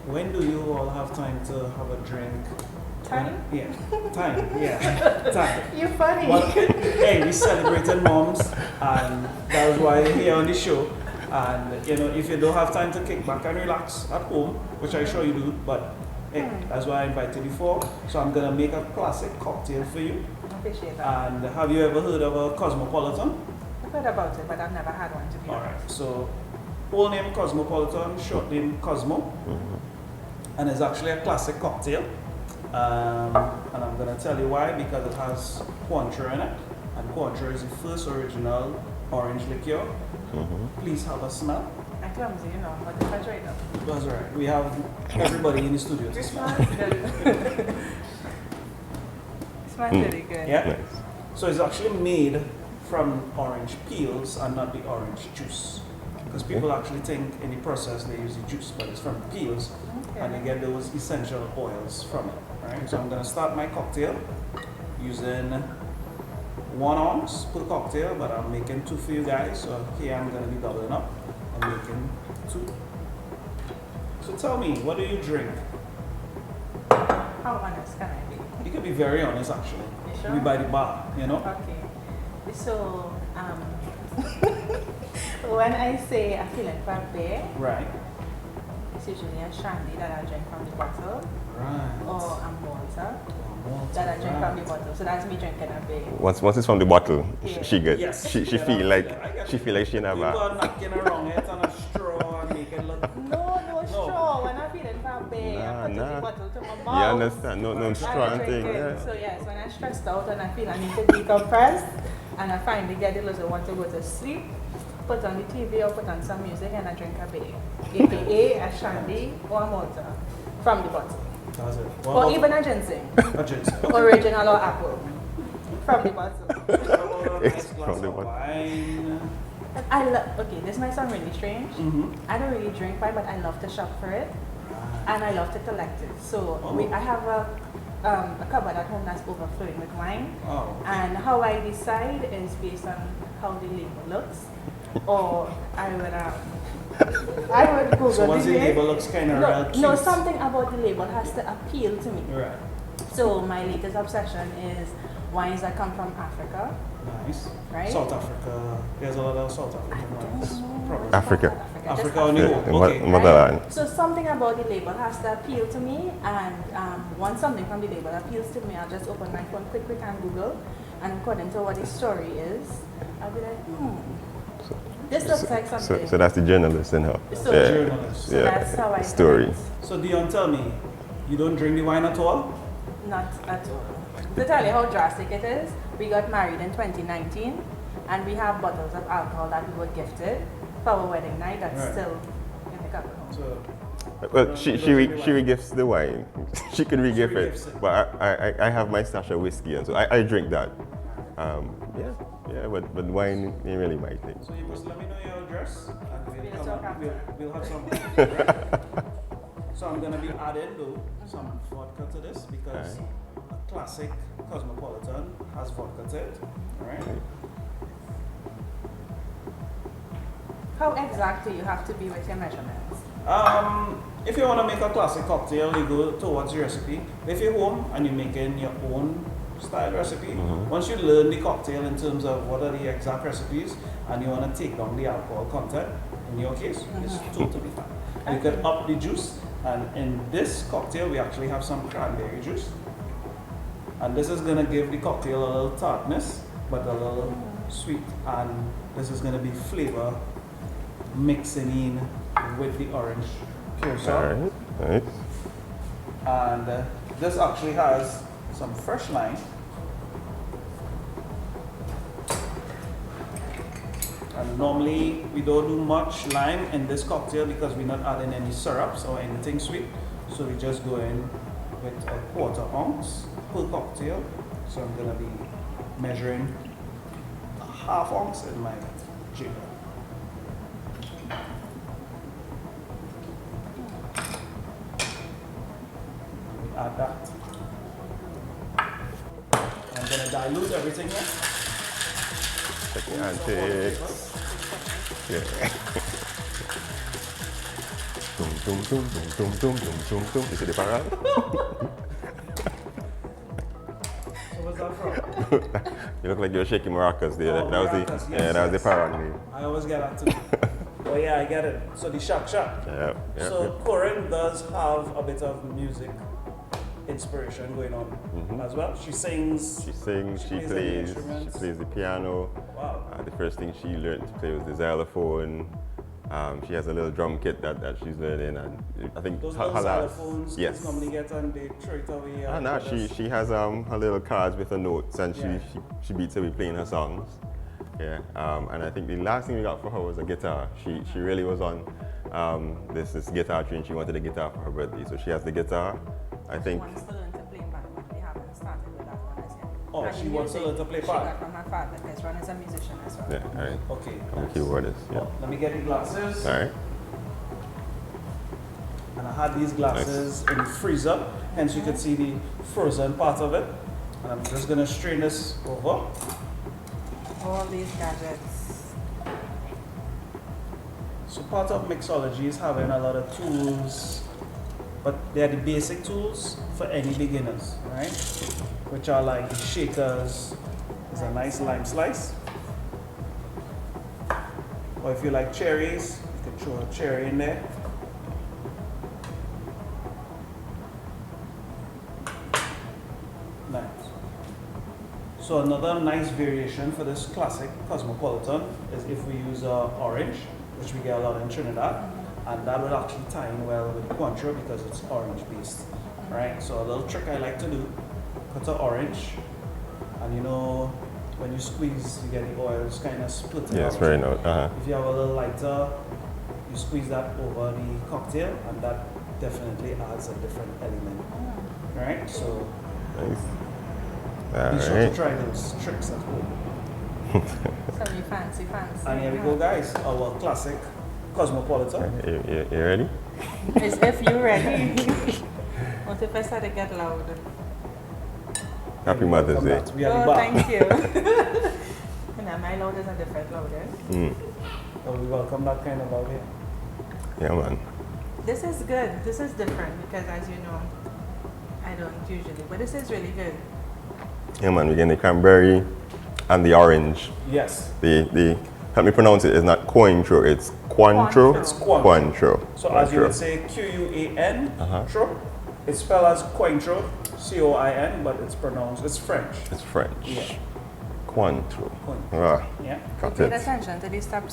when do you all have time to have a drink? Time? Yeah, time, yeah, time. You're funny. Well, hey, we celebrated moms, and that was why you're here on the show. And you know, if you don't have time to kick back and relax at home, which I'm sure you do, but hey, that's why I invited you for. So I'm gonna make a classic cocktail for you. I appreciate that. And have you ever heard of a Cosmopolitan? I've heard about it, but I've never had one to be honest. Alright, so full name Cosmopolitan, short name Cosmo. And it's actually a classic cocktail. And I'm going to tell you why, because it has Cointreau in it. And Cointreau is the first original orange liqueur. Please have a smell. I'm clumsy, you know, but if I try it out. That's right. We have everybody in the studio to It smell. smells good. It smells really good. Yeah? Nice. So it's actually made from orange peels and not the orange juice. Because people actually think in the process they use the juice, but it's from the peels. Okay. And they get those essential oils from it. Right? So I'm going to start my cocktail using 1 ounce per cocktail, but I'm making 2 for you guys. So here I'm going to be doubling up and making 2. So tell me, what do you drink? How honest can I be? You can be very honest actually. You sure? We by the bar, you know? Okay. So, when I say I feel like for a beer, Right. it's usually a shandy that I drink from the bottle, Right. or a water Water, that I drink from the right. bottle. So that's me drinking a beer. Once it's from the bottle, Yeah. she gets Yes. she Yeah, feel I like get she it. feel like she You never. got a napkin around it and a straw and make it look. No straw. When I'm feeling for a beer, Nah, I put nah. the bottle to my You mouth. understand? No I strong drink thing. it. Yeah. So yes, when I'm stressed out and I feel I need to decompress, and I finally get a little want to go to sleep, put on the TV or put on some music and I drink a beer, aka a shandy or a water from the bottle, That's it. or even a ginseng, a ginseng. original or apple, from the bottle. A nice It's glass from the of bottle. wine. I love. Okay, this might sound really strange. Mm-hmm. I don't really drink wine, but I love to shop for it, and I love to collect it. So I have a cupboard at home that's overflowing with wine. Oh. And how I decide is based on how the label looks, or I would Google So once the name. label looks kind of real cute. No, something about the label has to appeal to me. Right. So my latest obsession is wines that come from Africa, Nice. right? South Africa. There's a lot of South African wines. Probably. Africa. Just Africa on the Yeah, whole. Okay. motherland. So something about the label has to appeal to me, and once something from the label appeals to me, I'll just open my phone quick and Google, and according to what the story is, I'll be like, this looks like something. So that's the journalist in her. So- Yeah. Journalist. So that's how I Story. collect. So Dionne, tell me, you don't drink the wine at all? Not at all. To tell you how drastic it is, we got married in 2019, and we have bottles of alcohol that we were gifted for our wedding night that's Right. still in the cupboard. So Well, she regifts the wine. She can regift regifts it, it. but I have my stash of whiskey, and so I drink that. But wine ain't really my thing. So you must let me know your address and We'll come talk up, after. we'll have some. Right? So I'm gonna be adding though some vodka to this because a classic Cosmopolitan has vodka to it. Alright? How exact do you have to be with your measurements? If you want to make a classic cocktail, you go towards the recipe. If you're home and you're making your own style recipe, once you learn the cocktail in terms of what are the exact recipes and you want to take down the alcohol content, in your case, it's totally fine. And you can up the juice, and in this cocktail, we actually have some cranberry juice. And this is going to give the cocktail a little tartness, but a little sweet, and this is going to be flavor mixing in with the orange curacao. Alright. And this actually has some fresh lime. And normally we don't do much lime in this cocktail because we're not adding any syrups or anything sweet. So we just go in with a 1/4 ounce per cocktail. So I'm gonna be measuring a 1/2 ounce in my jigger. Add that. I'm gonna dilute everything here. Check the antics. Yeah. You see the parrot? So what's that from? You look like you're shaking maracas there. Oh, That was maracas, the yes, that was the yes. parrot name. I always get that too. Oh yeah, I get it. So the shak shak. Yeah. So Corinne does have a bit of music inspiration going on as well. She sings. She sings, she any plays instruments. the piano. Wow. The first thing she learned to play was the xylophone. She has a little drum kit that she's learning, and I think Those her little last- xylophones yes. kids normally get and they throw it away. Ah, no, she has her little cards with her notes, and Yeah. she beats her with playing her songs. Yeah, and I think the last thing we got for her was a guitar. She really was on this guitar train. She wanted a guitar for her birthday, so she has the guitar. I think. She wants to learn to play back, but we haven't started with that one as yet. Oh, And she wants to learn to play She part. got from her father, because Ron is a musician as well. Yeah, all right. Okay. I'm a nice. keyboardist. Yeah. Oh, let me get the glasses. All right. And I had these glasses in the freezer, hence you can see the frozen part of it. And I'm just gonna strain this over. All these gadgets. So part of mixology is having a lot of tools, but they're the basic tools for any beginners, right? Which are like the shakers. There's a nice lime slice. Or if you like cherries, you can throw a cherry in there. Nice. So another nice variation for this classic Cosmopolitan is if we use orange, which we get a lot in Trinidad, and that would actually tie in well with Cointreau because it's orange based, right? So a little trick I like to do, cut an orange, and you know, when you squeeze, you get the oils kind of split. Yeah, it's out. very nice. If you have a little lighter, you squeeze that over the cocktail, and that definitely adds a different element, right? So Nice. be All sure to right. try those tricks at home. So we fancy. And here we go, guys, our classic Cosmopolitan. You ready? As if you're ready. What if I start to get loud? Happy Mother's Day. We are the Oh, bar. thank you. And then my loud is a different louder. So we welcome that kind of loud here. Yeah, man. This is good. This is different because, as you know, I don't usually, but this is really good. Yeah, man. We're getting the cranberry and the orange. Yes. The help me pronounce it. It's not Cointreau. It's Cointreau. Cointreau. It's Cointreau. Cointreau. So as you Cointreau. would say, Q-U-A-N, Uh-huh. tro. It's spelled as Cointreau, C-O-I-N, but it's pronounced, it's French. It's French. Yeah. Cointreau. Cointreau. Ah, Yeah. got Paid it. attention to these top